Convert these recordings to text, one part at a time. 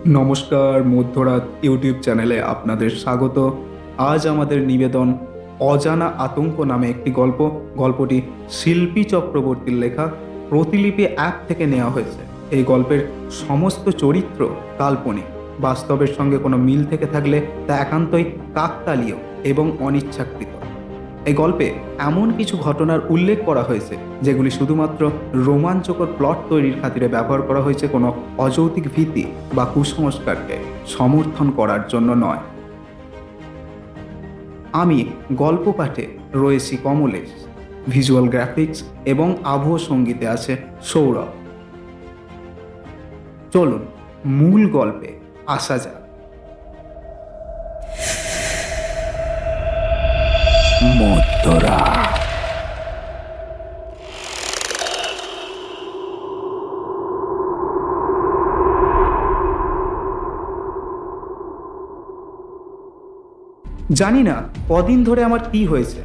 নমস্কার, মধ্যরাত ইউটিউব চ্যানেলে আপনাদের স্বাগত। আজ আমাদের নিবেদন অজানা আতঙ্ক নামে একটি গল্প। গল্পটি শিল্পী চক্রবর্তীর লেখা, প্রতিলিপি অ্যাপ থেকে নেওয়া হয়েছে। এই গল্পের সমস্ত চরিত্র কাল্পনিক। বাস্তবের সঙ্গে কোনো মিল থেকে থাকলে তা একান্তই কাকতালীয় এবং অনিচ্ছাকৃত। এই গল্পে এমন কিছু ঘটনার উল্লেখ করা হয়েছে যেগুলি শুধুমাত্র রোমাঞ্চকর প্লট তৈরির খাতিরে ব্যবহার করা হয়েছে, কোনো অযৌক্তিক ভীতি বা কুসংস্কারকে সমর্থন করার জন্য নয়। আমি গল্প পাঠে রয়েছি কমলেশ, ভিজুয়াল গ্রাফিক্স এবং আবহ সঙ্গীতে আছে সৌরভ। চলুন মূল গল্পে আসা যাক। মধ্যরাত। জানি না কদিন ধরে আমার কি হয়েছে।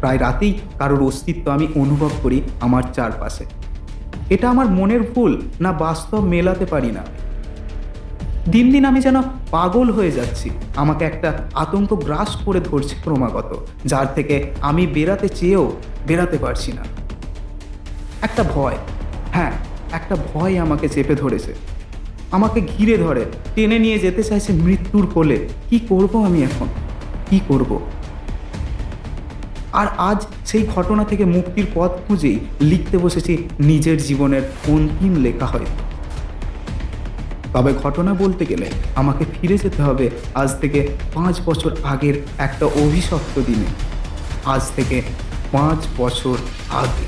প্রায় রাতেই কারোর অস্তিত্ব আমি অনুভব করি আমার চারপাশে। এটা আমার মনের ভুল না বাস্তব মেলাতে পারি না। দিন দিন আমি যেন পাগল হয়ে যাচ্ছি। আমাকে একটা আতঙ্ক গ্রাস করে ধরছে ক্রমাগত, যার থেকে আমি বেরাতে চেয়েও বেরাতে পারছি না। একটা ভয়, হ্যাঁ, একটা ভয় আমাকে চেপে ধরেছে, আমাকে ঘিরে ধরে, টেনে নিয়ে যেতে চাইছে মৃত্যুর কোলে। কি করব আমি এখন, কি করব? আর আজ সেই ঘটনা থেকে মুক্তির পথ খুঁজেই লিখতে বসেছি নিজের জীবনের অন্তিম লেখা। হয়তো তবে ঘটনা বলতে গেলে আমাকে ফিরে যেতে হবে আজ থেকে 5 বছর আগের একটা অভিশপ্ত দিনে। আজ থেকে 5 বছর আগে।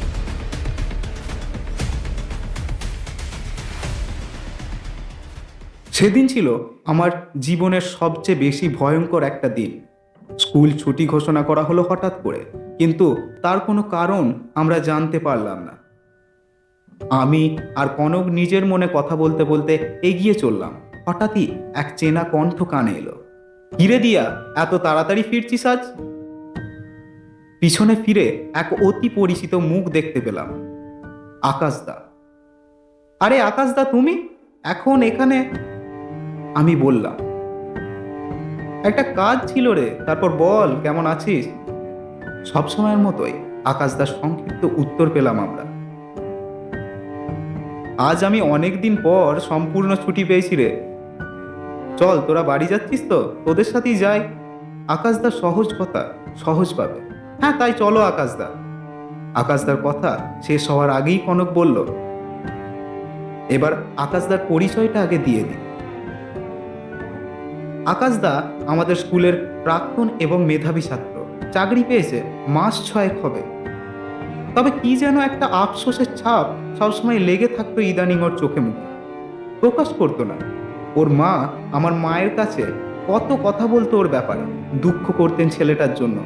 সেদিন ছিল আমার জীবনের সবচেয়ে বেশি ভয়ঙ্কর একটা দিন। স্কুল ছুটি ঘোষণা করা হলো হঠাৎ করে, কিন্তু তার কোনো কারণ আমরা জানতে পারলাম না। আমি আর কনক নিজের মনে কথা বলতে বলতে এগিয়ে চললাম। হঠাৎই এক চেনা কণ্ঠ কানে এলো। "কিরে দিয়া, এত তাড়াতাড়ি ফিরছিস আজ?" পিছনে ফিরে এক অতি পরিচিত মুখ দেখতে পেলাম, আকাশদা। "আরে আকাশদা, তুমি এখন এখানে?" আমি বললাম। "একটা কাজ ছিল রে, তারপর বল, কেমন আছিস?" সবসময়ের মতোই আকাশদার সংক্ষিপ্ত উত্তর পেলাম আমরা। "আজ আমি অনেক দিন পর সম্পূর্ণ ছুটি পেয়েছি রে। চল, তোরা বাড়ি যাচ্ছিস তো, তোদের সাথেই যাই।" আকাশদার সহজ কথা, সহজভাবে। "হ্যাঁ, তাই চলো আকাশদা।" আকাশদার কথা শেষ হওয়ার আগেই কনক বলল, "এবার আকাশদার পরিচয়টা আগে দিয়ে দিই। আকাশদা আমাদের স্কুলের প্রাক্তন এবং মেধাবী ছাত্র। চাকরি পেয়েছে মাস 6 হবে। তবে কি যেন একটা আফসোসের ছাপ সবসময় লেগে থাকতো ইদানিং ওর চোখে মুখে। প্রকাশ করতো না। ওর মা আমার মায়ের কাছে কত কথা বলতো ওর ব্যাপারে, দুঃখ করতেন ছেলেটার জন্য।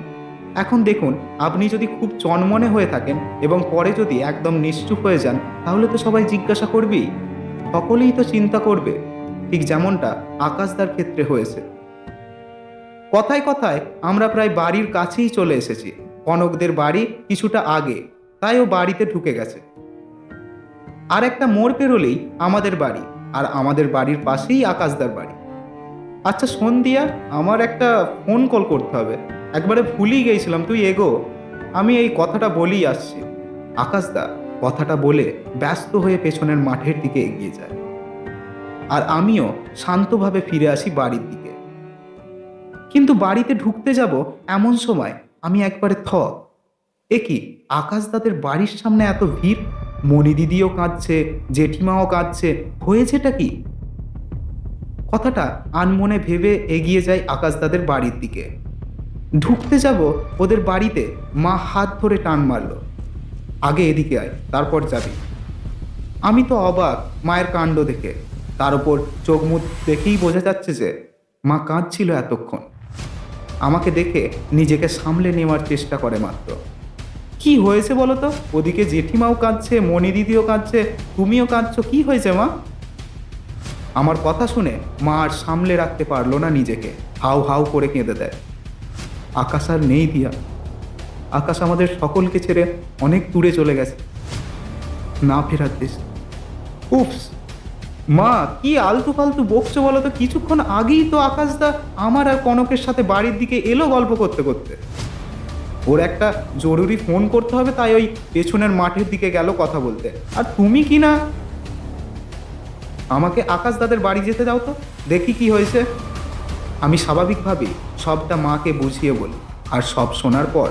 এখন দেখুন, আপনি যদি খুব চনমনে হয়ে থাকেন এবং পরে যদি একদম নিশ্চুপ হয়ে যান, তাহলে তো সবাই জিজ্ঞাসা করবেই, সকলেই তো চিন্তা করবে, ঠিক যেমনটা আকাশদার ক্ষেত্রে হয়েছে। কথায় কথায় আমরা প্রায় বাড়ির কাছেই চলে এসেছি। কনকদের বাড়ি কিছুটা আগে, তাই ও বাড়িতে ঢুকে গেছে। আর একটা মোড় পেরোলেই আমাদের বাড়ি, আর আমাদের বাড়ির পাশেই আকাশদার বাড়ি। আচ্ছা শোন দিয়া, আমার একটা ফোন কল করতে হবে, একবারে ভুলেই গেছিলাম, তুই এগো, আমি এই কথাটা বলেই আসছি। আকাশদা কথাটা বলে ব্যস্ত হয়ে পেছনের মাঠের দিকে এগিয়ে যায়, আর আমিও শান্তভাবে ফিরে আসি বাড়ির দিকে। কিন্তু বাড়িতে ঢুকতে যাব এমন সময় আমি একবারে এ কি, আকাশদাদের বাড়ির সামনে এত ভিড়! মণি দিদিও কাঁদছে, জেঠিমাও কাঁদছে, হয়েছেটা কি? কথাটা আনমনে ভেবে এগিয়ে যাই আকাশদাদের বাড়ির দিকে। ঢুকতে যাব ওদের বাড়িতে, মা হাত ধরে টান মারল, "আগে এদিকে আয়, তারপর যাবি।" আমি তো অবাক মায়ের কাণ্ড দেখে। তার উপর চোখ মুখ দেখেই বোঝা যাচ্ছে যে মা কাঁদছিল এতক্ষণ। আমাকে দেখে নিজেকে সামলে নেওয়ার চেষ্টা করে মাত্র। "কি হয়েছে বলো তো? ওদিকে জেঠিমাও কাঁদছে, মণি দিদিও কাঁদছে, তুমিও কাঁদছো, কি হয়েছে মা?" আমার কথা শুনে মা আর সামলে রাখতে পারলো না নিজেকে, হাউ হাউ করে কেঁদে দেয়। আকাশ আর নেই দিয়া। আকাশ আমাদের সকলকে ছেড়ে অনেক দূরে চলে গেছে, না ফেরার দেশ। উপস, মা, কি আলতু ফালতু বকছো বলো তো? কিছুক্ষণ আগেই তো আকাশদা আমার আর কনকের সাথে বাড়ির দিকে এলো গল্প করতে করতে। ওর একটা জরুরি ফোন করতে হবে, তাই ওই পেছনের মাঠের দিকে গেল কথা বলতে। আর তুমি কি না, আমাকে আকাশ দাদের বাড়ি যেতে দাও তো, দেখি কি হয়েছে। আমি স্বাভাবিকভাবেই সবটা মাকে বুঝিয়ে বলি, আর সব শোনার পর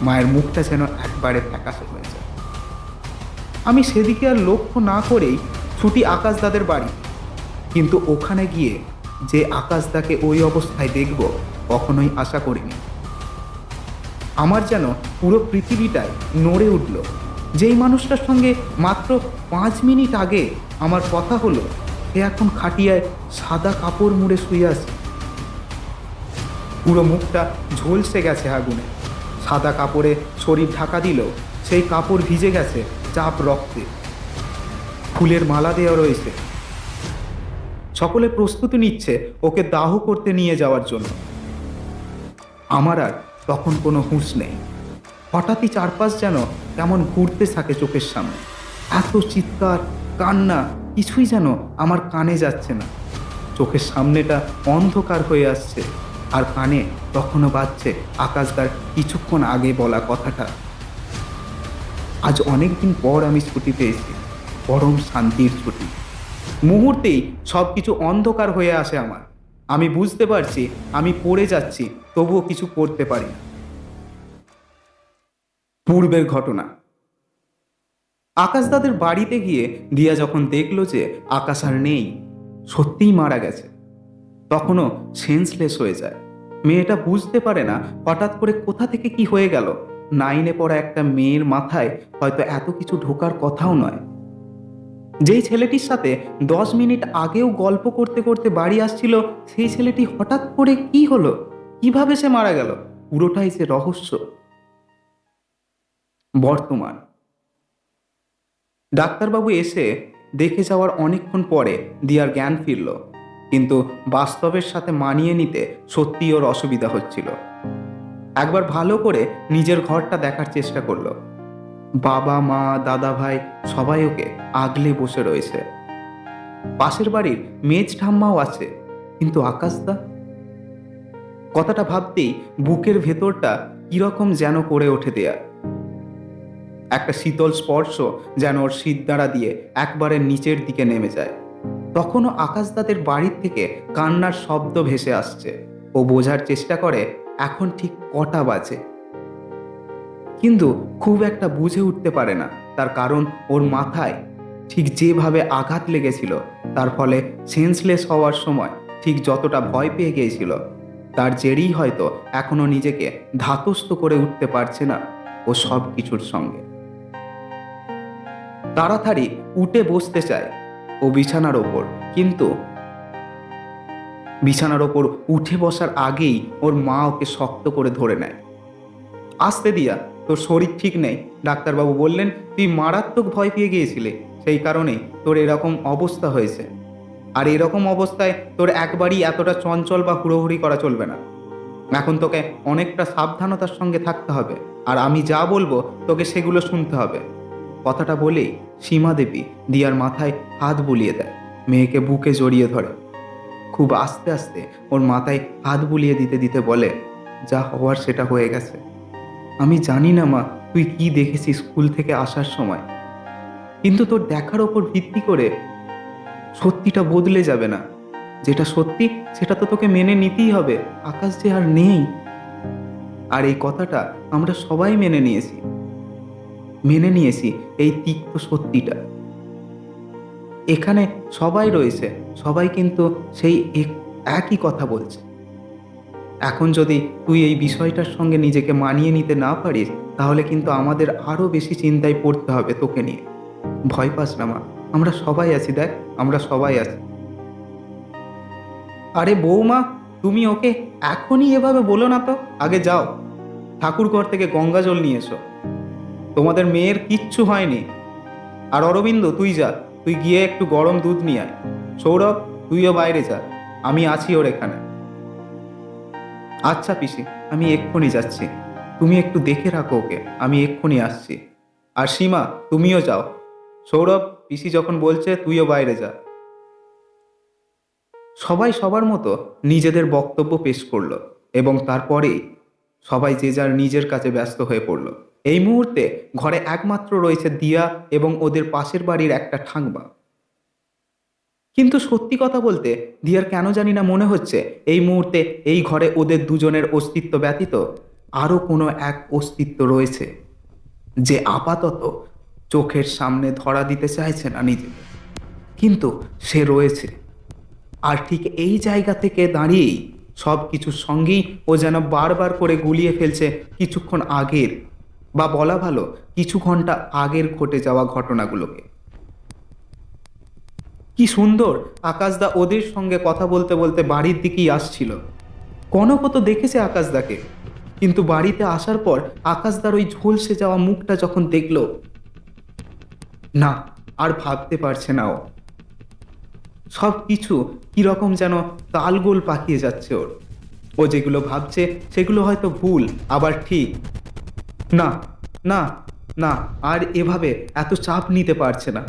মায়ের মুখটা যেন একবারে ফ্যাকাশে হয়ে যায়। আমি সেদিকে আর লক্ষ্য না করেই ছুটি আকাশ দাদের বাড়ি। কিন্তু ওখানে গিয়ে যে আকাশদাকে ওই অবস্থায় দেখব কখনোই আশা করিনি। আমার যেন পুরো পৃথিবীটাই নড়ে উঠল। যেই মানুষটার সঙ্গে মাত্র 5 মিনিট আগে আমার কথা হলো, সে এখন খাটিয়ায় সাদা কাপড় মুড়ে শুয়ে আছে। পুরো মুখটা ঝলসে গেছে আগুনে। সাদা কাপড়ে শরীর ঢাকা দিলেও সেই কাপড় ভিজে গেছে চাপ রক্তে। ফুলের মালা দেওয়া রয়েছে। সকলে প্রস্তুতি নিচ্ছে ওকে দাহ করতে নিয়ে যাওয়ার জন্য। আমার আর তখন কোনো হুঁশ নেই। হঠাৎই চারপাশ যেন কেমন ঘুরতে থাকে চোখের সামনে। এত চিৎকার, কান্না, কিছুই যেন আমার কানে যাচ্ছে না। চোখের সামনেটা অন্ধকার হয়ে আসছে, আর কানে তখনও বাজছে আকাশদার কিছুক্ষণ আগে বলা কথাটা। আজ অনেক দিন পর আমি ছুটি পেয়েছি, পরম শান্তির ছুটি। মুহূর্তেই সব কিছু অন্ধকার হয়ে আসে আমার। আমি বুঝতে পারছি আমি পড়ে যাচ্ছি, তবুও কিছু করতে পারি না। পূর্বের ঘটনা। আকাশ দাদের বাড়িতে গিয়ে দিয়া যখন দেখলো যে আকাশ আর নেই, সত্যিই মারা গেছে, তখনও সেন্সলেস হয়ে যায়। মেয়েটা বুঝতে পারে না হঠাৎ করে কোথা থেকে কি হয়ে গেল। 9-এ পড়া একটা মেয়ের মাথায় হয়তো এত কিছু ঢোকার কথাও নয়। যেই ছেলেটির সাথে 10 মিনিট আগেও গল্প করতে করতে বাড়ি আসছিল, সেই ছেলেটি হঠাৎ করে কি হলো, কিভাবে সে মারা গেল, পুরোটাই যে রহস্য। বর্তমান। ডাক্তারবাবু এসে দেখে যাওয়ার অনেকক্ষণ পরে দিয়ার জ্ঞান ফিরল, কিন্তু বাস্তবের সাথে মানিয়ে নিতে সত্যিই ওর অসুবিধা হচ্ছিল। একবার ভালো করে নিজের ঘরটা দেখার চেষ্টা করলো। বাবা, মা, দাদা ভাই সবাই ওকে আগলে বসে রয়েছে। পাশের বাড়ির মেজ ঠাম্মাও আছে, কিন্তু আকাশদা। কথাটা ভাবতেই বুকের ভেতরটা কিরকম যেন করে ওঠে দেয়া। একটা শীতল স্পর্শ যেন ওর শিরদাঁড়া দিয়ে একবারে নিচের দিকে নেমে যায়। তখনও আকাশদাদের বাড়ির থেকে কান্নার শব্দ ভেসে আসছে। ও বোঝার চেষ্টা করে এখন ঠিক কটা বাজে, কিন্তু খুব একটা বুঝে উঠতে পারে না। তার কারণ ওর মাথায় ঠিক যেভাবে আঘাত লেগেছিল, তার ফলে সেন্সলেস হওয়ার সময় ঠিক যতটা ভয় পেয়ে গিয়েছিল, তার জেরেই হয়তো এখনো নিজেকে ধাতস্থ করে উঠতে পারছে না ও সব কিছুর সঙ্গে। তাড়াতাড়ি উঠে বসতে চায় ও বিছানার ওপর, কিন্তু বিছানার ওপর উঠে বসার আগেই ওর মা ওকে শক্ত করে ধরে নেয়। আসতে দিয়া, তোর শরীর ঠিক নেই। ডাক্তারবাবু বললেন তুই মারাত্মক ভয় পেয়ে গিয়েছিলে, সেই কারণেই তোর এরকম অবস্থা হয়েছে। আর এরকম অবস্থায় তোর একবারই এতটা চঞ্চল বা হুড়োহুড়ি করা চলবে না। এখন তোকে অনেকটা সাবধানতার সঙ্গে থাকতে হবে, আর আমি যা বলবো তোকে সেগুলো শুনতে হবে। কথাটা বলেই সীমা দেবী দিয়ার মাথায় হাত বুলিয়ে দেয়, মেয়েকে বুকে জড়িয়ে ধরে। খুব আস্তে আস্তে ওর মাথায় হাত বুলিয়ে দিতে দিতে বলে, যা হওয়ার সেটা হয়ে গেছে। আমি জানি না মা তুই কি দেখেছিস স্কুল থেকে আসার সময়, কিন্তু তোর দেখার ওপর ভিত্তি করে সত্যিটা বদলে যাবে না। যেটা সত্যি সেটা তো তোকে মেনে নিতেই হবে। আকাশ যে আর নেই, আর এই কথাটা আমরা সবাই মেনে নিয়েছি এই তিক্ত সত্যিটা। এখানে সবাই রয়েছে, সবাই কিন্তু সেই একই কথা বলছে। এখন যদি তুই এই বিষয়টার সঙ্গে নিজেকে মানিয়ে নিতে না পারিস, তাহলে কিন্তু আমাদের আরো বেশি চিন্তায় পড়তে হবে তোকে নিয়ে। ভয় পাস না মা, আমরা সবাই আছি, দেখ আমরা সবাই আছি। আরে বৌমা, তুমি ওকে এখনই এভাবে বলো না তো। আগে যাও, ঠাকুর ঘর থেকে গঙ্গা জল নিয়ে এসো। তোমাদের মেয়ের কিচ্ছু হয়নি। আর অরবিন্দ, তুই যা, তুই গিয়ে একটু গরম দুধ নিয়ে আয়। সৌরভ, তুইও বাইরে যা, আমি আছি ওর এখানে। আচ্ছা পিসি, আমি এক্ষুনি যাচ্ছি। তুমি একটু দেখে রাখো ওকে, আমি এক্ষুনি আসছি। আর সীমা, তুমিও যাও। সৌরভ, পিসি যখন বলছে তুইও বাইরে যা। সবাই সবার মতো নিজেদের বক্তব্য পেশ করলো এবং তারপরেই সবাই যে যার নিজের কাছে ব্যস্ত হয়ে পড়ল। এই মুহূর্তে ঘরে একমাত্র রয়েছে দিয়া এবং ওদের পাশের বাড়ির একটা ঠাকমা। কিন্তু সত্যি কথা বলতে দিয়ার কেন জানি না মনে হচ্ছে এই মুহূর্তে এই ঘরে ওদের দুজনের অস্তিত্ব ব্যতীত আরও কোনো এক অস্তিত্ব রয়েছে, যে আপাতত চোখের সামনে ধরা দিতে চাইছে না নিজেকে, কিন্তু সে রয়েছে। আর ঠিক এই জায়গা থেকে দাঁড়িয়েই সব কিছুর সঙ্গেই ও যেন বারবার করে গুলিয়ে ফেলছে কিছুক্ষণ আগের, বা বলা ভালো কিছু ঘন্টা আগের ঘটে যাওয়া ঘটনাগুলোকে। কি সুন্দর আকাশদা ওদের সঙ্গে কথা বলতে বলতে বাড়ির দিকেই আসছিল। কনকও তো দেখেছে আকাশদাকে, কিন্তু বাড়িতে আসার পর আকাশদার ওই ঝলসে যাওয়া মুখটা যখন দেখল, না আর ভাবতে পারছে না ও। সব কিছু কীরকম যেন তালগোল পাকিয়ে যাচ্ছে ওর। ও যেগুলো ভাবছে সেগুলো হয়তো ভুল, আবার ঠিক। না, না, না, আর এভাবে এত চাপ নিতে পারছে না।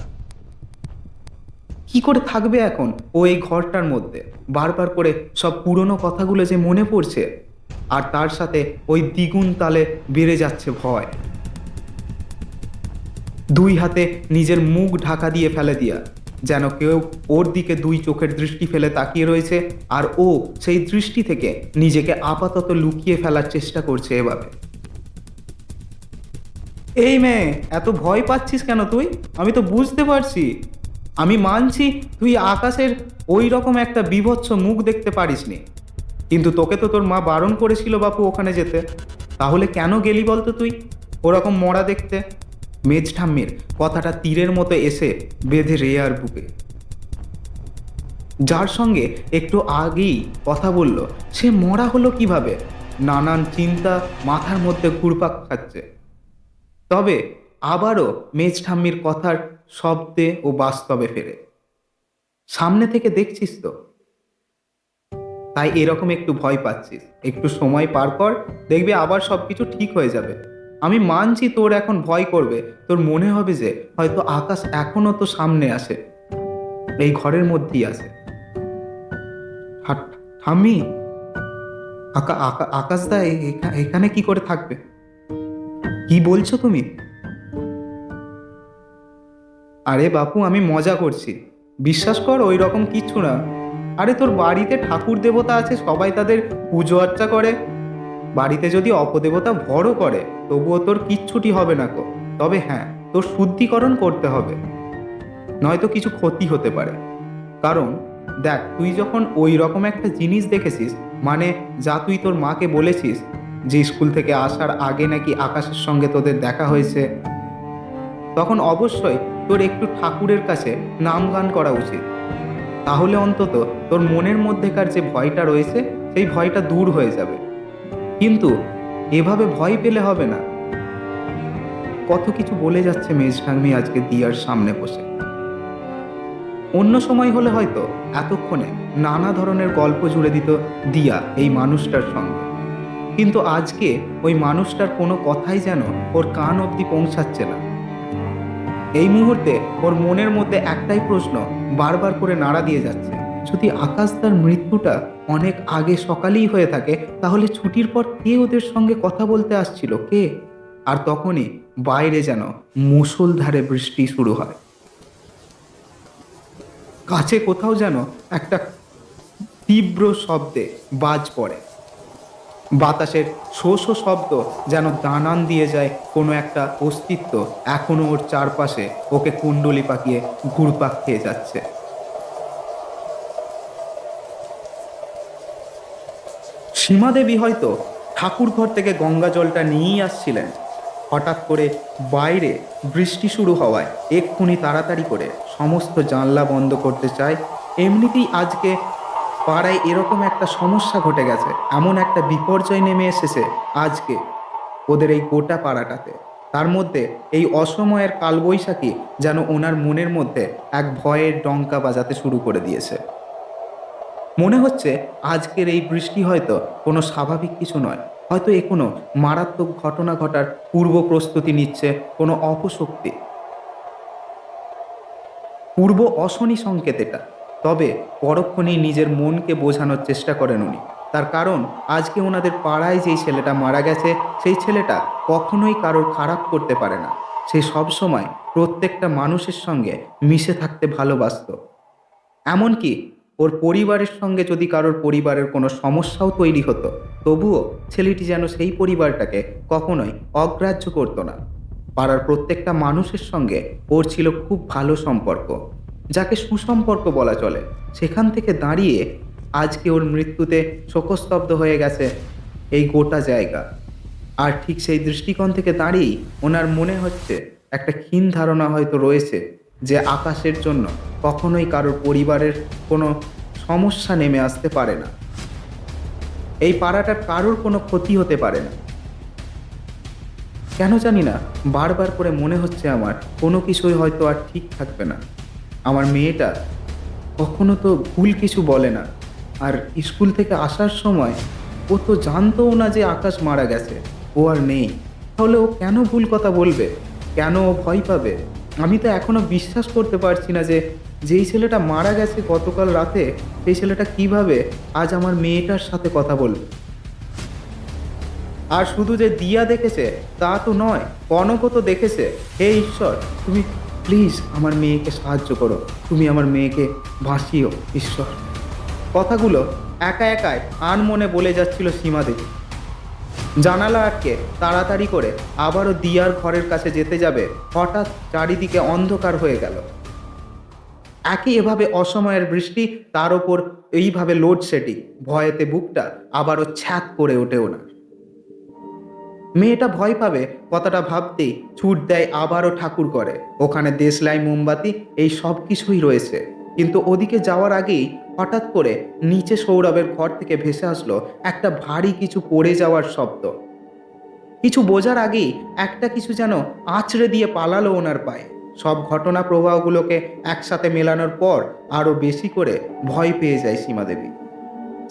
কি করে থাকবে এখন ও এই ঘরটার মধ্যে? বারবার করে সব পুরনো কথাগুলো যে মনে পড়ছে, আর তার সাথে ওই দ্বিগুণ তালে বেড়ে যাচ্ছে ভয়। দুই হাতে নিজের মুখ ঢাকা দিয়ে ফেলে দিয়া, যেন কেউ ওর দিকে দুই চোখের দৃষ্টি ফেলে তাকিয়ে রয়েছে, আর ও সেই দৃষ্টি থেকে নিজেকে আপাতত লুকিয়ে ফেলার চেষ্টা করছে এভাবে। এই মেয়ে, এত ভয় পাচ্ছিস কেন তুই? আমি তো বুঝতে পারছি। আমি মানছি তুই আকাশের ওই রকম একটা বীভৎস মুখ দেখতে পারিসনি, কিন্তু তোকে তো তোর মা বারণ করেছিল বাপু ওখানে যেতে। তাহলে কেন গেলি বলতো তুই ওরকম মরা দেখতে? মেজ ঠাম্মির কথাটা তীরের মতো এসে বেঁধে রেয়ার বুকে। যার সঙ্গে একটু আগেই কথা বলল সে মরা হলো কিভাবে? নানান চিন্তা মাথার মধ্যে ঘুরপাক খাচ্ছে। তবে আবারও মেজ ঠাম্মির কথার শব্দে ও বাস্তবে ফেরে। সামনে থেকে দেখছিস তো, তাই এরকম একটু ভয় পাচ্ছিস। একটু সময় পার কর, দেখবি আবার সব কিছু ঠিক হয়ে যাবে। আমি মানছি তোর এখন ভয় করবে, তোর মনে হবে যে হয়তো আকাশ এখনো তো সামনে আসে, এই ঘরের মধ্যেই আছে। ঠাম্মি, আকাশদা এখানে কি করে থাকবে? কি বলছো তুমি? আরে বাপু, আমি মজা করছি, বিশ্বাস কর ওই রকম কিচ্ছু না। আরে তোর বাড়িতে ঠাকুর দেবতা আছে, সবাই তাদের পুজো আর্চা করে। বাড়িতে যদি অপদেবতা ভরও করে তবুও তোর কিচ্ছুটি হবে না কো। তবে হ্যাঁ, তোর শুদ্ধিকরণ করতে হবে, নয়তো কিছু ক্ষতি হতে পারে। কারণ দেখ, তুই যখন ওই রকম একটা জিনিস দেখেছিস, মানে যা তুই তোর মাকে বলেছিস যে স্কুল থেকে আসার আগে নাকি আকাশের সঙ্গে তোদের দেখা হয়েছে, তখন অবশ্যই তোর একটু ঠাকুরের কাছে নাম গান করা উচিত। তাহলে অন্তত তোর মনের মধ্যেকার যে ভয়টা রয়েছে সেই ভয়টা দূর হয়ে যাবে। কিন্তু এভাবে ভয় পেলে হবে না। কত কিছু বলে যাচ্ছে মেজ ঠাম্মি আজকে দিয়ার সামনে বসে। অন্য সময় হলে হয়তো এতক্ষণে নানা ধরনের গল্প জুড়ে দিত দিয়া এই মানুষটার সঙ্গে, কিন্তু আজকে ওই মানুষটার কোনো কথাই যেন ওর কান অবধি পৌঁছাচ্ছে না। এই মুহূর্তে ওর মনের মধ্যে একটাই প্রশ্ন বারবার করে নাড়া দিয়ে যাচ্ছে, যদি আকাশদার মৃত্যুটা অনেক আগে সকালেই হয়ে থাকে, তাহলে ছুটির পর কে ওদের সঙ্গে কথা বলতে আসছিল, কে? আর তখনই বাইরে যেন মুষলধারে বৃষ্টি শুরু হয়। কাছে কোথাও যেন একটা তীব্র শব্দে বাজ পড়ে। বাতাসের শো শো শব্দ যেন দানান দিয়ে যায় কোনো একটা অস্তিত্ব এখনো ওর চারপাশে ওকে কুণ্ডলি পাকিয়ে ঘুরপাক খেয়ে যাচ্ছে। সীমাদেবী হয়তো ঠাকুর ঘর থেকে গঙ্গা জলটা নিয়েই আসছিলেন। হঠাৎ করে বাইরে বৃষ্টি শুরু হওয়ায় এক্ষুনি তাড়াতাড়ি করে সমস্ত জানলা বন্ধ করতে চায়। এমনিতেই আজকে পাড়ায় এরকম একটা সমস্যা ঘটে গেছে, এমন একটা বিপর্যয় নেমে এসেছে আজকে ওদের এই গোটা পাড়াটাতে। তার মধ্যে এই অসময়ের কালবৈশাখী যেন ওনার মনের মধ্যে এক ভয়ের ডঙ্কা বাজাতে শুরু করে দিয়েছে। মনে হচ্ছে আজকের এই বৃষ্টি হয়তো কোনো স্বাভাবিক কিছু নয়, হয়তো এ কোনো মারাত্মক ঘটনা ঘটার পূর্ব প্রস্তুতি নিচ্ছে কোনো অপশক্তি, পূর্ব অশনি সংকেত এটা। তবে পরক্ষণেই নিজের মনকে বোঝানোর চেষ্টা করেন উনি। তার কারণ আজকে ওনাদের পাড়ায় যেই ছেলেটা মারা গেছে, সেই ছেলেটা কখনোই কারোর খারাপ করতে পারে না। সে সবসময় প্রত্যেকটা মানুষের সঙ্গে মিশে থাকতে ভালোবাসতো। এমনকি ওর পরিবারের সঙ্গে যদি কারোর পরিবারের কোনো সমস্যাও তৈরি হতো, তবুও ছেলেটি যেন সেই পরিবারটাকে কখনোই অগ্রাহ্য করতো না। পাড়ার প্রত্যেকটা মানুষের সঙ্গে ওর ছিল খুব ভালো সম্পর্ক, যাকে সুসম্পর্ক বলা চলে। সেখান থেকে দাঁড়িয়ে আজকে ওর মৃত্যুতে শোকস্তব্ধ হয়ে গেছে এই গোটা জায়গা। আর ঠিক সেই দৃষ্টিকোণ থেকে দাঁড়িয়েই ওনার মনে হচ্ছে একটা ক্ষীণ ধারণা হয়তো রয়েছে যে আকাশের জন্য কখনোই কারোর পরিবারের কোনো সমস্যা নেমে আসতে পারে না, এই পাড়াটার কারোর কোনো ক্ষতি হতে পারে না। কেন জানি না বারবার করে মনে হচ্ছে আমার কোনো কিছুই হয়তো আর ঠিক থাকবে না। আমার মেয়েটা কখনো তো ভুল কিছু বলে না, আর স্কুল থেকে আসার সময় ও তো জানতোও না যে আকাশ মারা গেছে, ও আর নেই। তাহলে ও কেন ভুল কথা বলবে? কেন ও ভয় পাবে? আমি তো এখনো বিশ্বাস করতে পারছি না যে যেই ছেলেটা মারা গেছে গতকাল রাতে, সেই ছেলেটা কিভাবে আজ আমার মেয়েটার সাথে কথা বলবে। আর শুধু যে দিয়া দেখেছে তা তো নয়, কনকও তো দেখেছে। হে ঈশ্বর, তুমি প্লিজ আমার মেয়েকে সাহায্য করো, তুমি আমার মেয়েকে বাঁচিও ঈশ্বর। কথাগুলো একা একাই আনমনে বলে যাচ্ছিল সীমা দেবী। জানালা আটকে তাড়াতাড়ি করে আবারও দিয়ার ঘরের কাছে যেতে যাবে, হঠাৎ চারিদিকে অন্ধকার হয়ে গেল। একই এভাবে অসময়ের বৃষ্টি, তার ওপর এইভাবে লোডশেডিং, ভয়েতে বুকটা আবারও ছ্যাঁত করে ওঠে ওনার। মেয়েটা ভয় পাবে কথাটা ভাবতেই ছুট দেয় আবারও ঠাকুর করে। ওখানে দেশলাই, মোমবাতি, এই সব কিছুই রয়েছে। কিন্তু ওদিকে যাওয়ার আগেই হঠাৎ করে নিচে সৌরভের ঘর থেকে ভেসে আসলো একটা ভারী কিছু পড়ে যাওয়ার শব্দ। কিছু বোঝার আগেই একটা কিছু যেন আঁচড়ে দিয়ে পালালো ওনার পায়ে। সব ঘটনা প্রবাহগুলোকে একসাথে মেলানোর পর আরও বেশি করে ভয় পেয়ে যায় সীমাদেবী।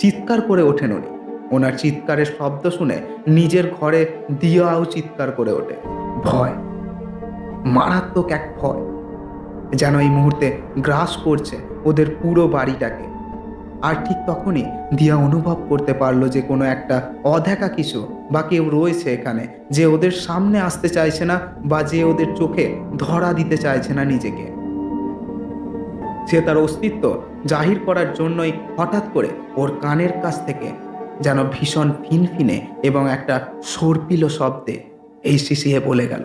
চিৎকার করে ওঠেন উনি। ওনার চিৎকারের শব্দ শুনে নিজের ঘরে দিয়াও চিৎকার করে ওঠে। ভয়, মারাত্মক এক ভয় যেন এই মুহূর্তে গ্রাস করছে ওদের পুরো বাড়িটাকে। আর ঠিক তখনই দিয়া অনুভব করতে পারলো যে কোনো একটা অদেখা কিছু বা কেউ রয়েছে এখানে, যে ওদের সামনে আসতে চাইছে না বা যে ওদের চোখে ধরা দিতে চাইছে না নিজেকে। সে তার অস্তিত্ব জাহির করার জন্যই হঠাৎ করে ওর কানের কাছ থেকে যেন ভীষণ ফিনফিনে এবং একটা সর্পিল শব্দে এই শিশিয়ে বলে গেল,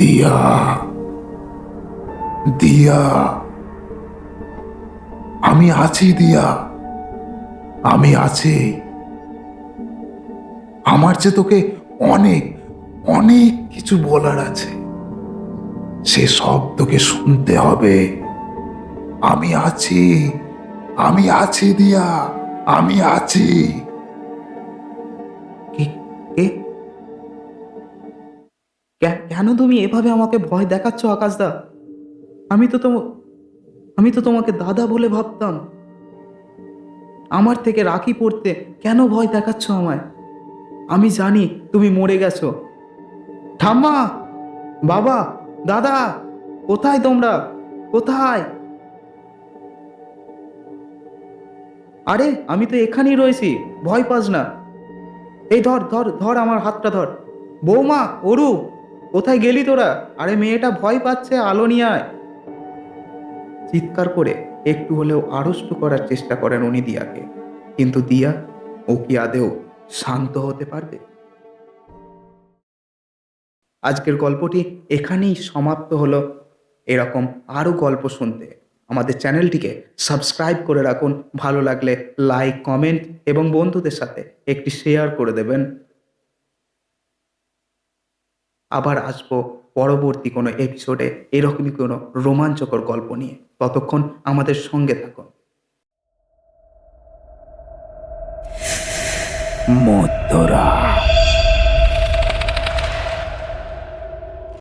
দিয়া, দিয়া, আমি আছি দিয়া, আমি আছি। আমার যে তোকে অনেক অনেক কিছু বলার আছে, সে সব তোকে শুনতে হবে। আমি আছি, আমি আছি দিয়া, আমি আছি। কে কে কেন তুমি এভাবে আমাকে ভয় দেখাচ্ছ আকাশদা? আমি তো তো আমি তো তোমাকে দাদা বলে ভাবতাম। আমার থেকে রাখি পড়তে কেন ভয় দেখাচ্ছ আমায়? আমি জানি তুমি মরে গেছো। ঠাম্মা, বাবা, দাদা, কোথায় তোমরা? কোথায়? আরে আমি তো এখানেই রয়েছি, ভয় পাস না। এই ধর ধর ধর, আমার হাতটা ধর। বৌমা, অরু, কোথায় গেলি তোরা? আরে মেয়েটা ভয় পাচ্ছে, আলো নিয়ে আয়। চিৎকার করে একটু হলেও আড়ষ্ট করার চেষ্টা করেন উনি দিয়াকে। কিন্তু দিয়া, ও কি আদেও শান্ত হতে পারবে? আজকের গল্পটি এখানেই সমাপ্ত হলো। এরকম আরও গল্প শুনতে আমাদের চ্যানেলটিকে সাবস্ক্রাইব করে রাখুন। ভালো লাগলে লাইক, কমেন্ট এবং বন্ধুদের সাথে একটি শেয়ার করে দেবেন। আবার আসবো পরবর্তী কোনো এপিসোডে এরকমই কোনো রোমাঞ্চকর গল্প নিয়ে। ততক্ষণ আমাদের সঙ্গে থাকুন। মধ্যরা।